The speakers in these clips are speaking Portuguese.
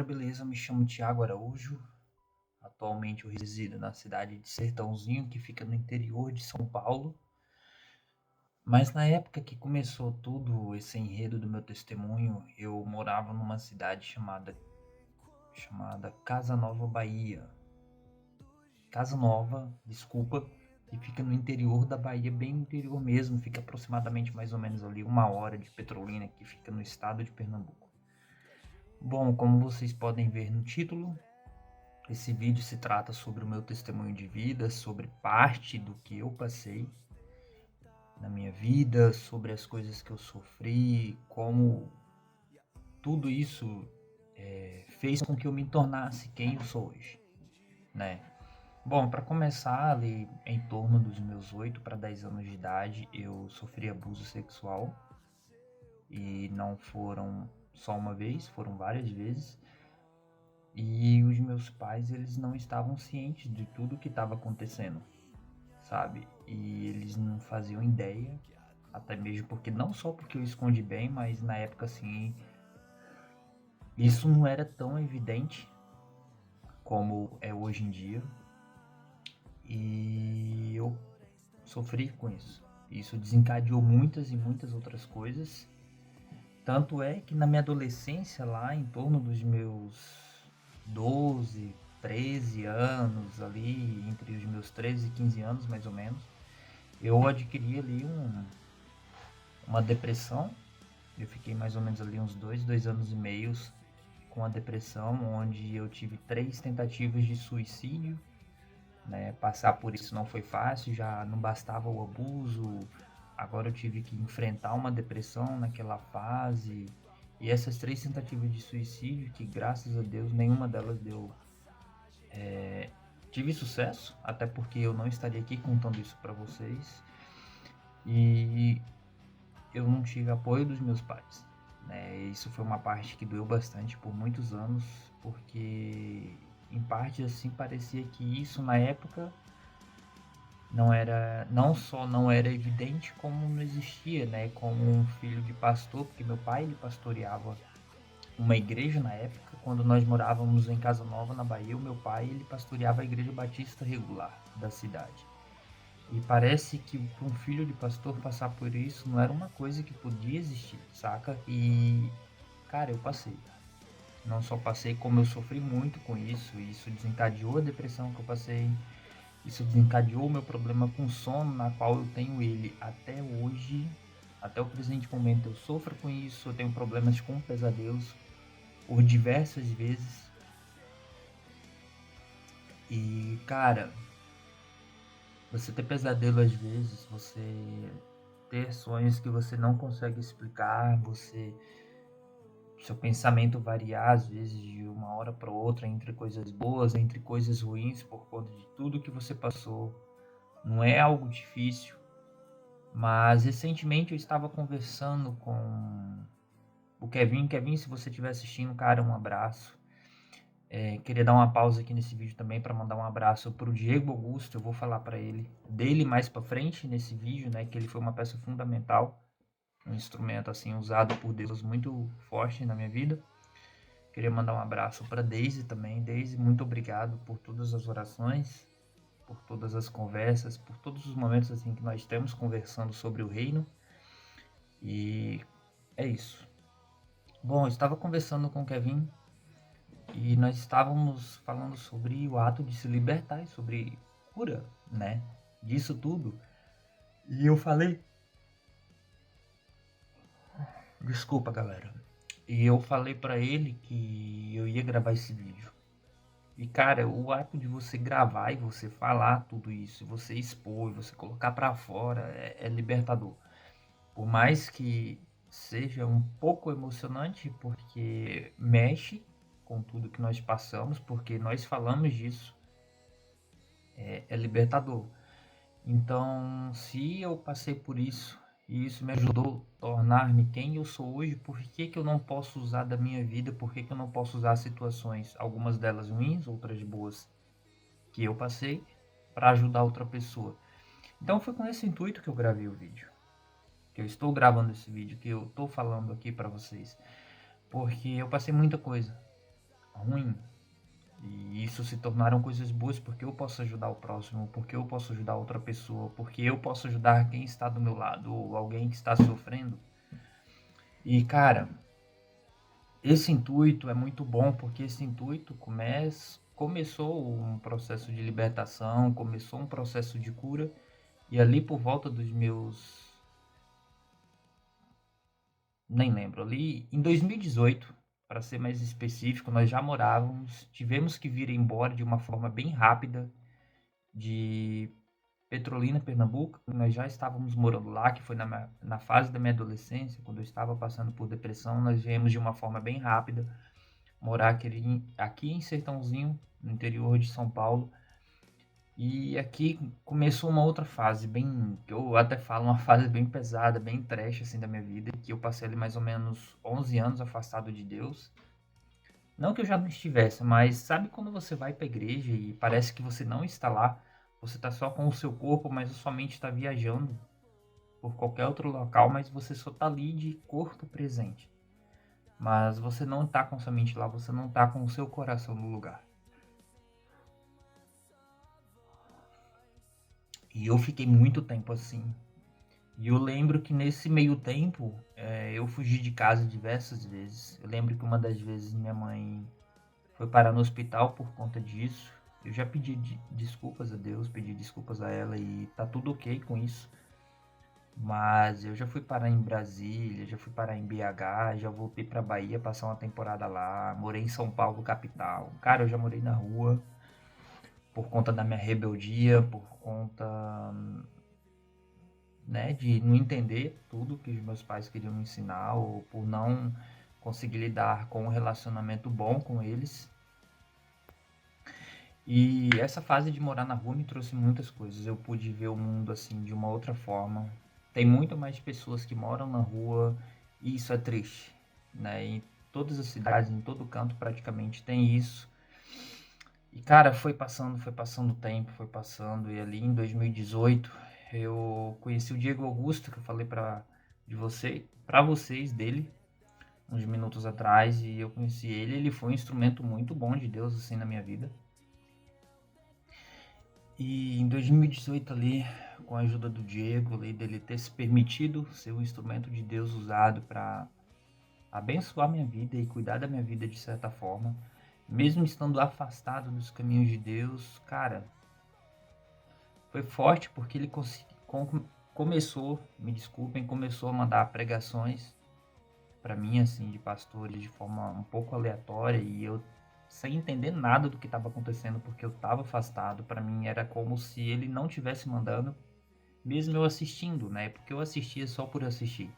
galera, beleza? Me chamo Thiago Araújo. Atualmente eu resido na cidade de Sertãozinho, que fica no interior de São Paulo. Mas na época que começou tudo esse enredo do meu testemunho, eu morava numa cidade chamada Casa Nova, Bahia. Casa Nova, desculpa, que fica no interior da Bahia, bem no interior mesmo. Fica aproximadamente mais ou menos ali 1 hora de Petrolina, que fica no estado de Pernambuco. Bom, como vocês podem ver no título, esse vídeo se trata sobre o meu testemunho de vida, sobre parte do que eu passei na minha vida, sobre as coisas que eu sofri, como tudo isso fez com que eu me tornasse quem eu sou hoje, né? Bom, para começar, ali em torno dos meus 8 para 10 anos de idade, eu sofri abuso sexual e não foram só uma vez, foram várias vezes. E os meus pais, eles não estavam cientes de tudo que estava acontecendo, sabe? E eles não faziam ideia, até mesmo porque, não só porque eu escondi bem, mas na época, assim, isso não era tão evidente como é hoje em dia. E eu sofri com isso. Isso desencadeou muitas e muitas outras coisas. Tanto é que na minha adolescência, lá em torno dos meus 12, 13 anos, ali entre os meus 13 e 15 anos mais ou menos, eu adquiri ali uma depressão. Eu fiquei mais ou menos ali uns 2 anos e meio com a depressão, onde eu tive 3 tentativas de suicídio, né? Passar por isso não foi fácil, já não bastava o abuso, agora eu tive que enfrentar uma depressão naquela fase. E essas 3 tentativas de suicídio, que graças a Deus nenhuma delas tive sucesso, até porque eu não estaria aqui contando isso para vocês. E eu não tive apoio dos meus pais, né? Isso foi uma parte que doeu bastante por muitos anos, porque em parte assim parecia que isso na época não só não era evidente, como não existia, né? Como um filho de pastor, porque meu pai ele pastoreava uma igreja na época. Quando nós morávamos em Casa Nova, na Bahia, o meu pai ele pastoreava a igreja batista regular da cidade. E parece que para um filho de pastor passar por isso não era uma coisa que podia existir, saca? E, cara, eu passei. Não só passei, como eu sofri muito com isso. Isso desencadeou a depressão que eu passei. Isso desencadeou o meu problema com sono, na qual eu tenho ele até hoje. Até o presente momento eu sofro com isso. Eu tenho problemas com pesadelos por diversas vezes. E, cara, você ter pesadelo às vezes, você ter sonhos que você não consegue explicar, seu pensamento variar às vezes de uma hora para outra entre coisas boas, entre coisas ruins por conta de tudo que você passou, não é algo difícil. Mas recentemente eu estava conversando com o Kevin. Kevin, se você estiver assistindo, cara, um abraço. Queria dar uma pausa aqui nesse vídeo também para mandar um abraço para o Diego Augusto. Eu vou falar para dele mais para frente nesse vídeo, né? Que ele foi uma peça fundamental, um instrumento assim usado por Deus muito forte na minha vida. Queria mandar um abraço para Daisy também. Daisy, muito obrigado por todas as orações, por todas as conversas, por todos os momentos assim que nós temos conversando sobre o reino. E é isso. Bom, eu estava conversando com o Kevin e nós estávamos falando sobre o ato de se libertar e sobre cura, né? Disso tudo. E eu falei. Desculpa, galera. E eu falei pra ele que eu ia gravar esse vídeo. E, cara, o ato de você gravar e você falar tudo isso, você expor, você colocar pra fora, é libertador. Por mais que seja um pouco emocionante, porque mexe com tudo que nós passamos, porque nós falamos disso, é libertador. Então, se eu passei por isso e isso me ajudou a tornar-me quem eu sou hoje, por que que eu não posso usar da minha vida? Por que que eu não posso usar situações, algumas delas ruins, outras boas, que eu passei, para ajudar outra pessoa? Então foi com esse intuito que eu gravei o vídeo, que eu estou gravando esse vídeo, que eu estou falando aqui para vocês, porque eu passei muita coisa. ruim. E isso se tornaram coisas boas porque eu posso ajudar o próximo, porque eu posso ajudar outra pessoa, porque eu posso ajudar quem está do meu lado ou alguém que está sofrendo. E, cara, esse intuito é muito bom porque esse intuito começou um processo de libertação, começou um processo de cura. E ali por volta dos meus, nem lembro, ali em 2018, para ser mais específico, nós já morávamos, tivemos que vir embora de uma forma bem rápida de Petrolina, Pernambuco. Nós já estávamos morando lá, que foi na fase da minha adolescência, quando eu estava passando por depressão. Nós viemos de uma forma bem rápida morar aqui em Sertãozinho, no interior de São Paulo. E aqui começou uma outra fase, bem, que eu até falo, uma fase bem pesada, bem trash assim da minha vida, que eu passei ali mais ou menos 11 anos afastado de Deus. Não que eu já não estivesse, mas sabe quando você vai para a igreja e parece que você não está lá, você está só com o seu corpo, mas a sua mente está viajando por qualquer outro local, mas você só está ali de corpo presente. Mas você não está com sua mente lá, você não está com o seu coração no lugar. E eu fiquei muito tempo assim. E eu lembro que nesse meio tempo, eu fugi de casa diversas vezes. Eu lembro que uma das vezes minha mãe foi parar no hospital por conta disso. Eu já pedi desculpas a Deus, pedi desculpas a ela e tá tudo ok com isso. Mas eu já fui parar em Brasília, já fui parar em BH, já voltei pra Bahia passar uma temporada lá, morei em São Paulo, capital. Cara, eu já morei na rua por conta da minha rebeldia, por conta, né, de não entender tudo que os meus pais queriam me ensinar, ou por não conseguir lidar com um relacionamento bom com eles. E essa fase de morar na rua me trouxe muitas coisas. Eu pude ver o mundo assim de uma outra forma. Tem muito mais pessoas que moram na rua e isso é triste, né? Em todas as cidades, em todo canto praticamente tem isso. E cara, foi passando o tempo, foi passando e ali em 2018 eu conheci o Diego Augusto, que eu falei para vocês dele uns minutos atrás e eu conheci ele, ele foi um instrumento muito bom de Deus assim na minha vida. E em 2018 ali, com a ajuda do Diego, ali, dele ter se permitido ser um instrumento de Deus usado para abençoar minha vida e cuidar da minha vida de certa forma, mesmo estando afastado dos caminhos de Deus, cara, foi forte porque ele começou, me desculpem, começou a mandar pregações para mim, assim, de pastores de forma um pouco aleatória e eu sem entender nada do que estava acontecendo porque eu estava afastado. Para mim era como se ele não tivesse mandando, mesmo eu assistindo, né? Porque eu assistia só por assistir,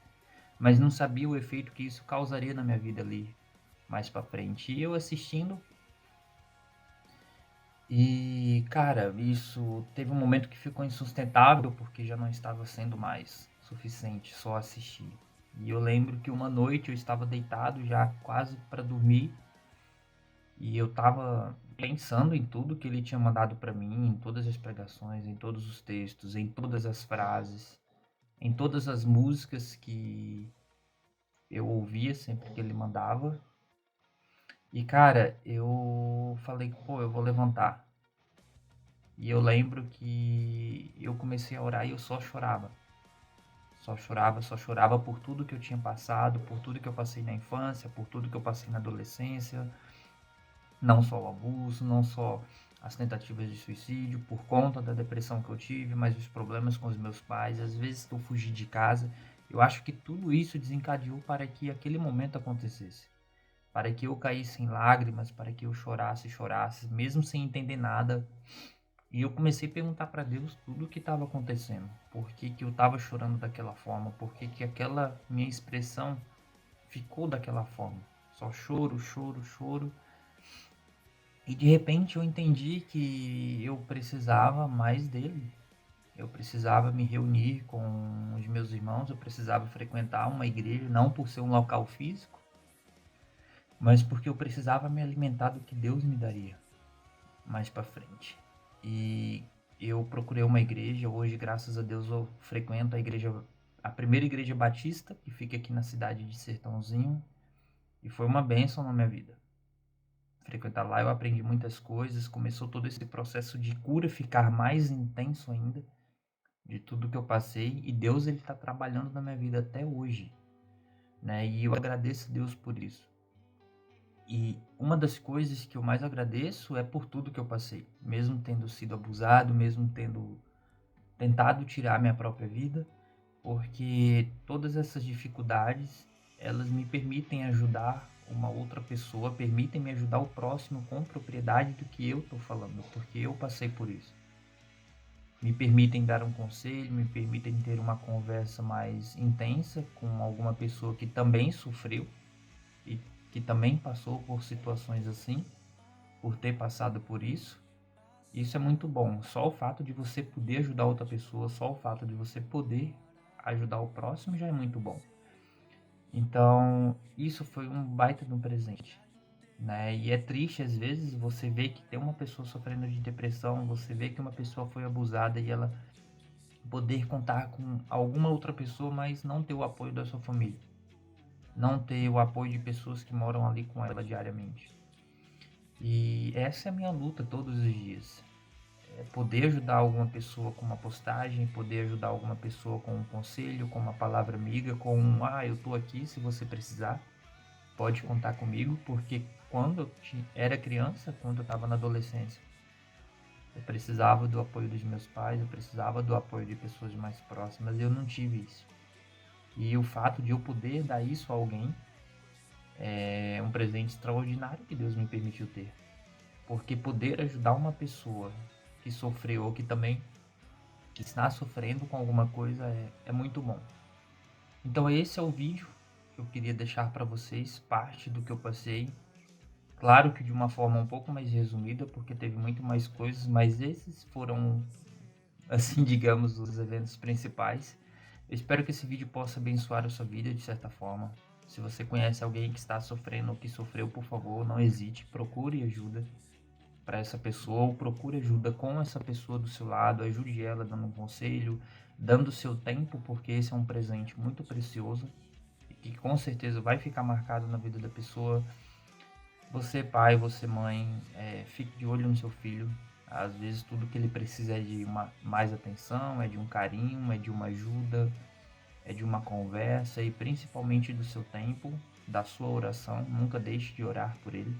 mas não sabia o efeito que isso causaria na minha vida ali mais para frente. E eu assistindo e, cara, isso teve um momento que ficou insustentável porque já não estava sendo mais suficiente só assistir. E eu lembro que uma noite eu estava deitado já quase para dormir e eu estava pensando em tudo que ele tinha mandado para mim, em todas as pregações, em todos os textos, em todas as frases, em todas as músicas que eu ouvia sempre que ele mandava. E cara, eu falei, pô, eu vou levantar. E eu lembro que eu comecei a orar e eu só chorava. Só chorava por tudo que eu tinha passado, por tudo que eu passei na infância, por tudo que eu passei na adolescência, não só o abuso, não só as tentativas de suicídio, por conta da depressão que eu tive, mas os problemas com os meus pais, às vezes que eu fugi de casa. Eu acho que tudo isso desencadeou para que aquele momento acontecesse. Para que eu caísse em lágrimas, para que eu chorasse, mesmo sem entender nada. E eu comecei a perguntar para Deus tudo o que estava acontecendo. Por que, que eu estava chorando daquela forma? Por que, que aquela minha expressão ficou daquela forma? Só choro, choro, choro. E de repente eu entendi que eu precisava mais dele. Eu precisava me reunir com os meus irmãos, eu precisava frequentar uma igreja, não por ser um local físico, mas porque eu precisava me alimentar do que Deus me daria mais para frente. E eu procurei uma igreja, hoje, graças a Deus, eu frequento a primeira igreja batista, que fica aqui na cidade de Sertãozinho, e foi uma bênção na minha vida. frequentar lá, eu aprendi muitas coisas, começou todo esse processo de cura ficar mais intenso ainda, de tudo que eu passei, e Deus ele está trabalhando na minha vida até hoje, né? E eu agradeço a Deus por isso. E uma das coisas que eu mais agradeço é por tudo que eu passei, mesmo tendo sido abusado, mesmo tendo tentado tirar minha própria vida, porque todas essas dificuldades, elas me permitem ajudar uma outra pessoa, permitem me ajudar o próximo com propriedade do que eu estou falando, porque eu passei por isso. Me permitem dar um conselho, me permitem ter uma conversa mais intensa com alguma pessoa que também sofreu e que também passou por situações assim, por ter passado por isso. Isso é muito bom. Só o fato de você poder ajudar outra pessoa, só o fato de você poder ajudar o próximo já é muito bom. Então, isso foi um baita de um presente, né? E é triste às vezes você ver que tem uma pessoa sofrendo de depressão, você vê que uma pessoa foi abusada e ela poder contar com alguma outra pessoa, mas não ter o apoio da sua família, não ter o apoio de pessoas que moram ali com ela diariamente. E essa é a minha luta todos os dias. É poder ajudar alguma pessoa com uma postagem, poder ajudar alguma pessoa com um conselho, com uma palavra amiga, com um eu tô aqui se você precisar, pode contar comigo, porque quando eu era criança, quando eu estava na adolescência, eu precisava do apoio dos meus pais, eu precisava do apoio de pessoas mais próximas, e eu não tive isso. E o fato de eu poder dar isso a alguém é um presente extraordinário que Deus me permitiu ter. Porque poder ajudar uma pessoa que sofreu ou que também está sofrendo com alguma coisa é muito bom. Então esse é o vídeo que eu queria deixar para vocês, parte do que eu passei. Claro que de uma forma um pouco mais resumida, porque teve muito mais coisas, mas esses foram, assim, digamos, os eventos principais. Eu espero que esse vídeo possa abençoar a sua vida de certa forma. Se você conhece alguém que está sofrendo ou que sofreu, por favor, não hesite, procure ajuda para essa pessoa, ou procure ajuda com essa pessoa do seu lado, ajude ela dando um conselho, dando seu tempo, porque esse é um presente muito precioso e que com certeza vai ficar marcado na vida da pessoa. Você pai, você mãe, fique de olho no seu filho. Às vezes tudo que ele precisa é de mais atenção, é de um carinho, é de uma ajuda, é de uma conversa e principalmente do seu tempo, da sua oração. Nunca deixe de orar por ele.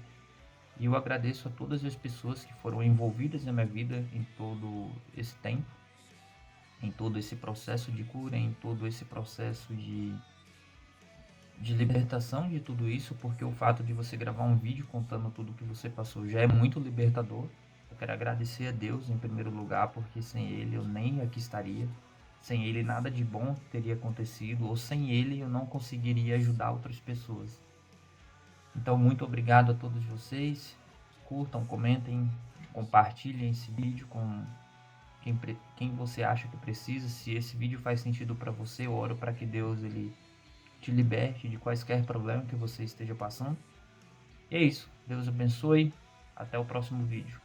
E eu agradeço a todas as pessoas que foram envolvidas na minha vida em todo esse tempo, em todo esse processo de cura, em todo esse processo de libertação de tudo isso, porque o fato de você gravar um vídeo contando tudo que você passou já é muito libertador. Eu quero agradecer a Deus em primeiro lugar, porque sem Ele eu nem aqui estaria. Sem Ele nada de bom teria acontecido, ou sem Ele eu não conseguiria ajudar outras pessoas. Então, muito obrigado a todos vocês. Curtam, comentem, compartilhem esse vídeo com quem você acha que precisa. Se esse vídeo faz sentido para você, eu oro para que Deus ele te liberte de quaisquer problemas que você esteja passando. E é isso. Deus abençoe. Até o próximo vídeo.